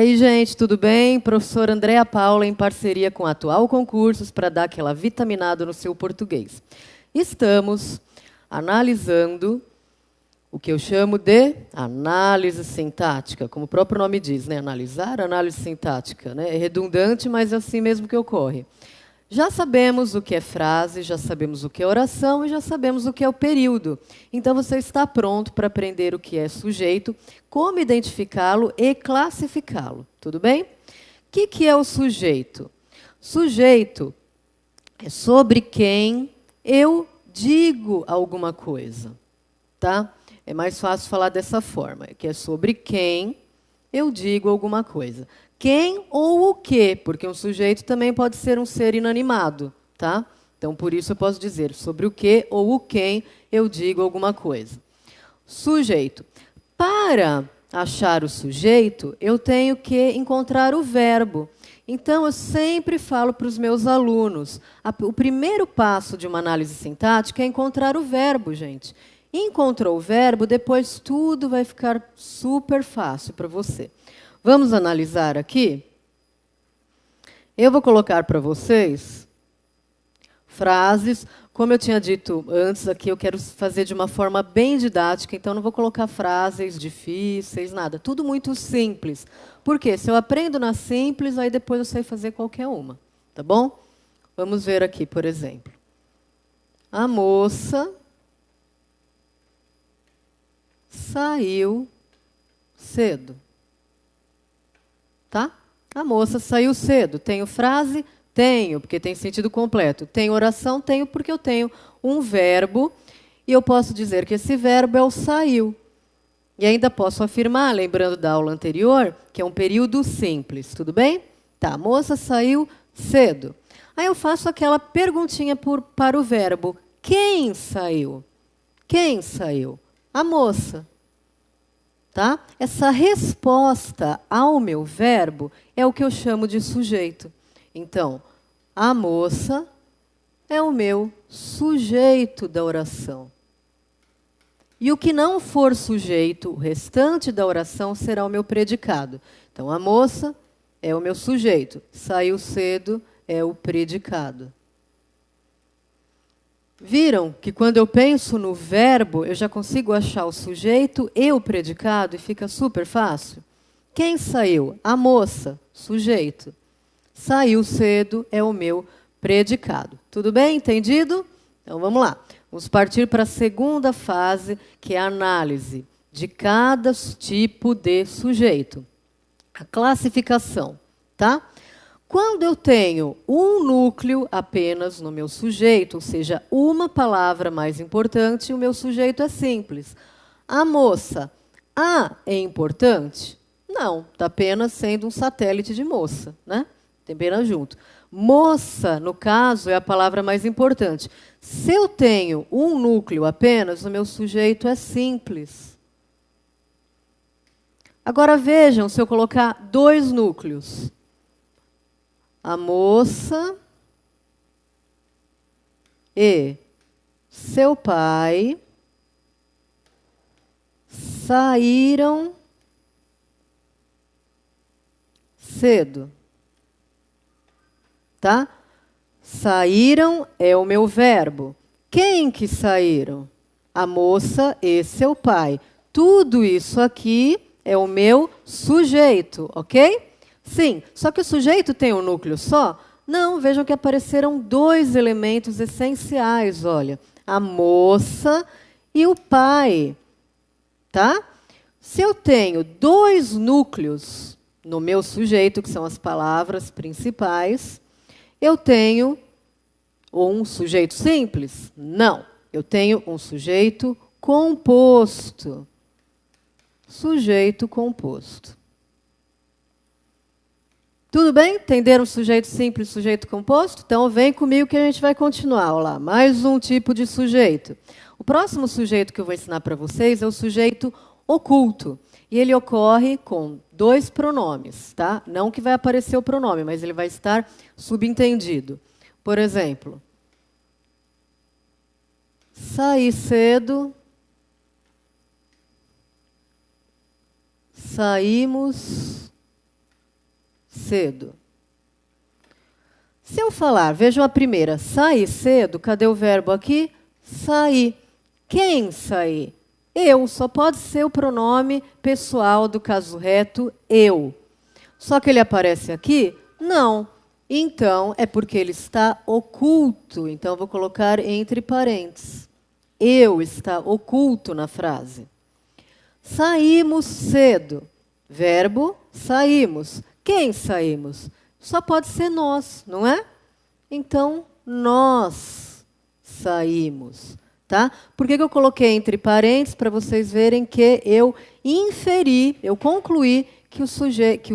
aí, gente, tudo bem? Professora Andréa Paula, em parceria com a Atual Concursos, para dar aquela vitaminada no seu português. Estamos analisando o que eu chamo de análise sintática, como o próprio nome diz, né? Analisar, análise sintática, né? É redundante, mas é assim mesmo que ocorre. Já sabemos o que é frase, já sabemos o que é oração e já sabemos o que é o período. Então, você está pronto para aprender o que é sujeito, como identificá-lo e classificá-lo. Tudo bem? O que é o sujeito? Sujeito é sobre quem eu digo alguma coisa. Tá? É mais fácil falar dessa forma, que é sobre quem eu digo alguma coisa. Quem ou o quê, porque um sujeito também pode ser um ser inanimado, tá? Então, por isso eu posso dizer sobre o que ou o quem eu digo alguma coisa. Sujeito. Para achar o sujeito, eu tenho que encontrar o verbo. Então, eu sempre falo para os meus alunos, o primeiro passo de uma análise sintática é encontrar o verbo, gente. Encontrou o verbo, depois tudo vai ficar super fácil para você. Vamos analisar aqui? Eu vou colocar para vocês frases. Como eu tinha dito antes, aqui eu quero fazer de uma forma bem didática, então não vou colocar frases difíceis, nada. Tudo muito simples. Porque se eu aprendo na simples, aí depois eu sei fazer qualquer uma. Tá bom? Vamos ver aqui, por exemplo. A moça saiu cedo. Tá? A moça saiu cedo. Tenho frase? Tenho, porque tem sentido completo. Tenho oração? Tenho, porque eu tenho um verbo. E eu posso dizer que esse verbo é o saiu. E ainda posso afirmar, lembrando da aula anterior, que é um período simples. Tudo bem? Tá, a moça saiu cedo. Aí eu faço aquela perguntinha para o verbo. Quem saiu? Quem saiu? A moça. Tá? Essa resposta ao meu verbo é o que eu chamo de sujeito. Então, a moça é o meu sujeito da oração. E o que não for sujeito, o restante da oração será o meu predicado. Então, a moça é o meu sujeito. Saiu cedo é o predicado. Viram que quando eu penso no verbo, eu já consigo achar o sujeito e o predicado e fica super fácil? Quem saiu? A moça, sujeito. Saiu cedo é o meu predicado. Tudo bem? Entendido? Então vamos lá. Vamos partir para a segunda fase, que é a análise de cada tipo de sujeito. A classificação, tá? Quando eu tenho um núcleo apenas no meu sujeito, ou seja, uma palavra mais importante, o meu sujeito é simples. A moça, a é importante? Não, está apenas sendo um satélite de moça, né? Tem apenas junto. Moça, no caso, é a palavra mais importante. Se eu tenho um núcleo apenas, o meu sujeito é simples. Agora vejam, se eu colocar dois núcleos. A moça e seu pai saíram cedo. Tá? Saíram é o meu verbo. Quem que saíram? A moça e seu pai. Tudo isso aqui é o meu sujeito, ok? Sim, só que o sujeito tem um núcleo só? Não, vejam que apareceram dois elementos essenciais, olha. A moça e o pai, tá? Se eu tenho dois núcleos no meu sujeito, que são as palavras principais, eu tenho um sujeito simples? Não, eu tenho um sujeito composto. Sujeito composto. Tudo bem? Entenderam sujeito simples e sujeito composto? Então, vem comigo que a gente vai continuar. Olha lá, mais um tipo de sujeito. O próximo sujeito que eu vou ensinar para vocês é o sujeito oculto. E ele ocorre com dois pronomes, tá? Não que vai aparecer o pronome, mas ele vai estar subentendido. Por exemplo, saí cedo, saímos cedo. Se eu falar, vejam a primeira, sair cedo, cadê o verbo aqui? Sair. Quem sair? Eu, só pode ser o pronome pessoal do caso reto, eu. Só que ele aparece aqui? Não. Então, é porque ele está oculto. Então, eu vou colocar entre parênteses. Eu está oculto na frase. Saímos cedo. Verbo, saímos. Quem saímos? Só pode ser nós, não é? Então, nós saímos. Tá? Por que eu coloquei entre parênteses? Para vocês verem que eu inferi, eu concluí que o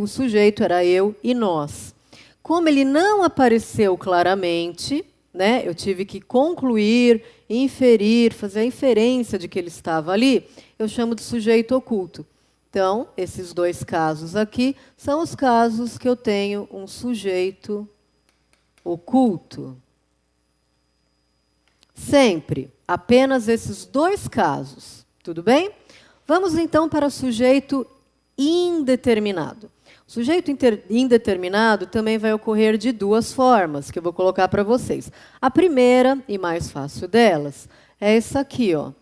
sujeito era eu e nós. Como ele não apareceu claramente, né, eu tive que concluir, inferir, fazer a inferência de que ele estava ali, eu chamo de sujeito oculto. Então, esses dois casos aqui são os casos que eu tenho um sujeito oculto. Sempre, apenas esses dois casos. Tudo bem? Vamos, então, para o sujeito indeterminado. O sujeito indeterminado também vai ocorrer de duas formas, que eu vou colocar para vocês. A primeira, e mais fácil delas, é essa aqui, ó.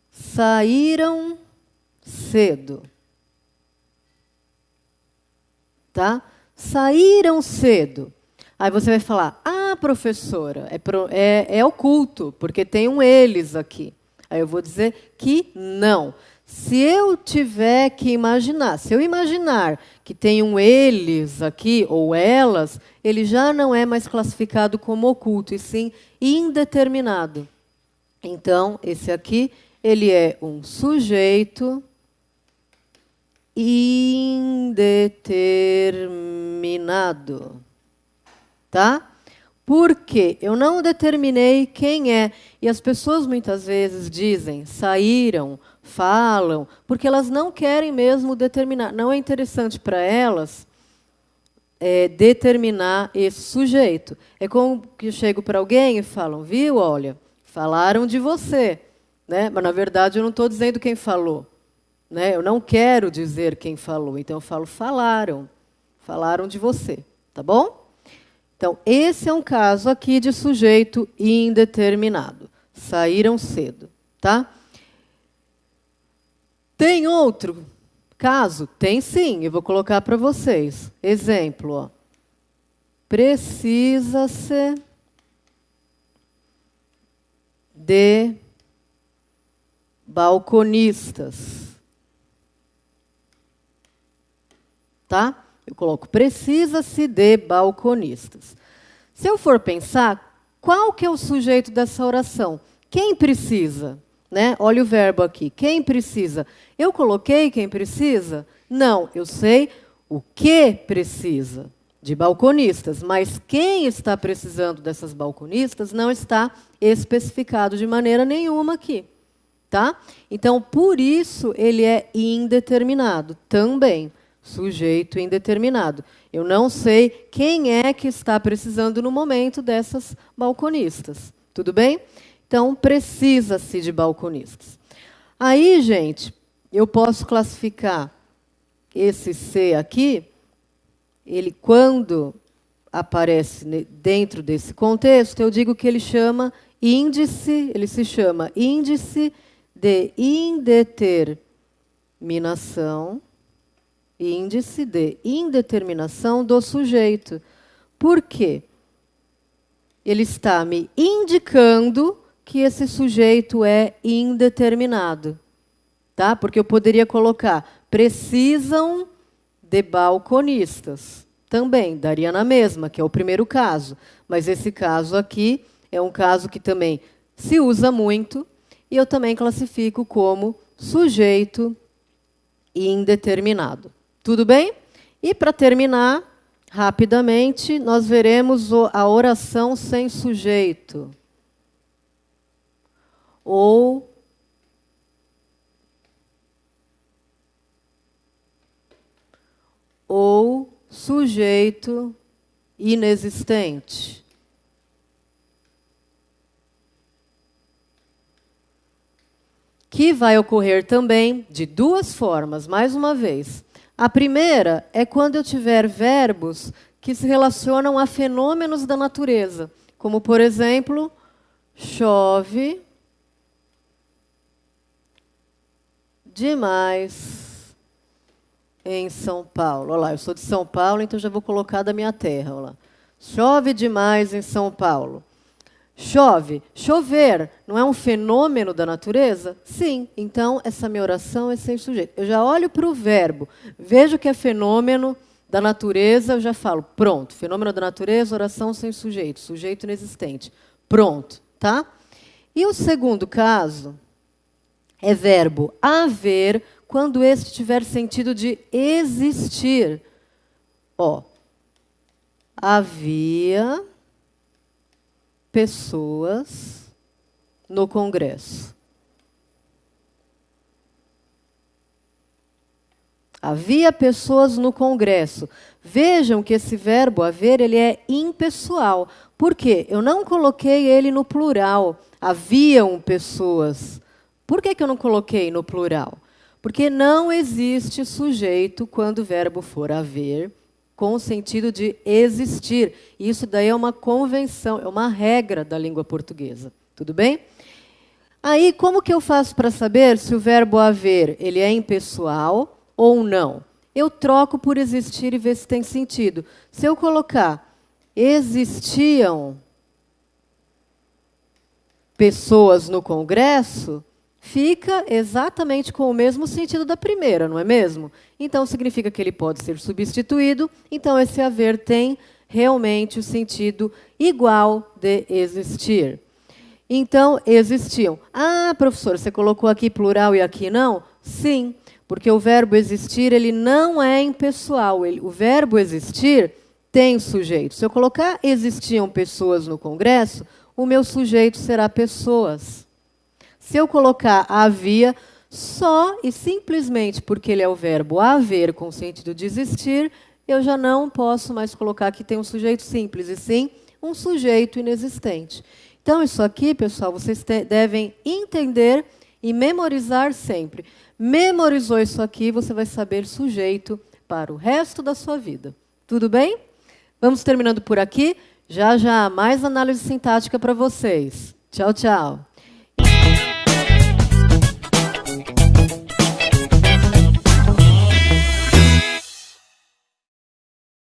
Saíram cedo. Tá? Saíram cedo. Aí você vai falar, professora, é oculto, porque tem um eles aqui. Aí eu vou dizer que não. Se eu tiver que imaginar, se eu imaginar que tem um eles aqui, ou elas, ele já não é mais classificado como oculto, e sim indeterminado. Então, esse aqui, ele é um sujeito indeterminado. Tá? Porque eu não determinei quem é. E as pessoas muitas vezes dizem, saíram, falam, porque elas não querem mesmo determinar. Não é interessante para elas determinar esse sujeito. É como que eu chego para alguém e falam, viu, olha, falaram de você. Né? Mas, na verdade, eu não estou dizendo quem falou. Né? Eu não quero dizer quem falou. Então, eu falo, falaram. Falaram de você. Tá bom? Então, esse é um caso aqui de sujeito indeterminado. Saíram cedo, tá? Tem outro caso? Tem sim, eu vou colocar para vocês. Exemplo, ó. Precisa-se de balconistas. Tá? Eu coloco, precisa-se de balconistas. Se eu for pensar, qual que é o sujeito dessa oração? Quem precisa? Né? Olha o verbo aqui. Quem precisa? Eu coloquei quem precisa? Não, eu sei o que precisa de balconistas, mas quem está precisando dessas balconistas não está especificado de maneira nenhuma aqui. Tá? Então, por isso, ele é indeterminado também. Sujeito indeterminado. Eu não sei quem é que está precisando no momento dessas balconistas. Tudo bem? Então, precisa-se de balconistas. Aí, gente, eu posso classificar esse C aqui, ele, quando aparece dentro desse contexto, eu digo que ele chama índice, ele se chama índice de indeterminação. Índice de indeterminação do sujeito. Por quê? Ele está me indicando que esse sujeito é indeterminado. Tá? Porque eu poderia colocar, precisam de balconistas. Também, daria na mesma, que é o primeiro caso. Mas esse caso aqui é um caso que também se usa muito, e eu também classifico como sujeito indeterminado. Tudo bem? E, para terminar, rapidamente, nós veremos a oração sem sujeito. Ou sujeito inexistente. Que vai ocorrer também de duas formas, mais uma vez. A primeira é quando eu tiver verbos que se relacionam a fenômenos da natureza, como, por exemplo, chove demais em São Paulo. Olha lá, eu sou de São Paulo, então já vou colocar da minha terra. Olha lá. Chove demais em São Paulo. Chove. Chover não é um fenômeno da natureza? Sim. Então, essa minha oração é sem sujeito. Eu já olho para o verbo, vejo que é fenômeno da natureza, eu já falo, pronto. Fenômeno da natureza, oração sem sujeito. Sujeito inexistente. Pronto, tá? E o segundo caso é verbo haver, quando este tiver sentido de existir. Ó, havia pessoas no Congresso. Havia pessoas no Congresso. Vejam que esse verbo haver, ele é impessoal. Por quê? Eu não coloquei ele no plural. Haviam pessoas. Por que eu não coloquei no plural? Porque não existe sujeito quando o verbo for haver, com o sentido de existir. Isso daí é uma convenção, é uma regra da língua portuguesa. Tudo bem? Aí, como que eu faço para saber se o verbo haver ele é impessoal ou não? Eu troco por existir e ver se tem sentido. Se eu colocar existiam pessoas no Congresso, fica exatamente com o mesmo sentido da primeira, não é mesmo? Então, significa que ele pode ser substituído. Então, esse haver tem realmente o sentido igual de existir. Então, existiam. Ah, professor, você colocou aqui plural e aqui não? Sim, porque o verbo existir ele não é impessoal. O verbo existir tem sujeito. Se eu colocar existiam pessoas no Congresso, o meu sujeito será pessoas. Se eu colocar havia, só e simplesmente porque ele é o verbo haver com o sentido de existir, eu já não posso mais colocar que tem um sujeito simples, e sim um sujeito inexistente. Então, isso aqui, pessoal, vocês devem entender e memorizar sempre. Memorizou isso aqui, você vai saber sujeito para o resto da sua vida. Tudo bem? Vamos terminando por aqui. Já já, mais análise sintática para vocês. Tchau, tchau.